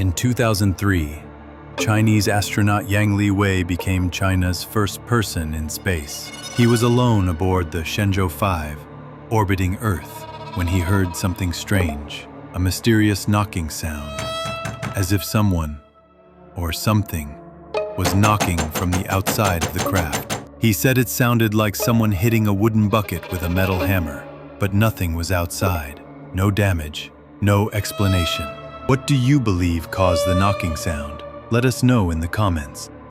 In 2003, Chinese astronaut Yang Liwei became China's first person in space. He was alone aboard the Shenzhou 5, orbiting Earth, when he heard something strange, a mysterious knocking sound, as if someone, or something, was knocking from the outside of the craft. He said it sounded like someone hitting a wooden bucket with a metal hammer, but nothing was outside. No damage, no explanation. What do you believe caused the knocking sound? Let us know in the comments.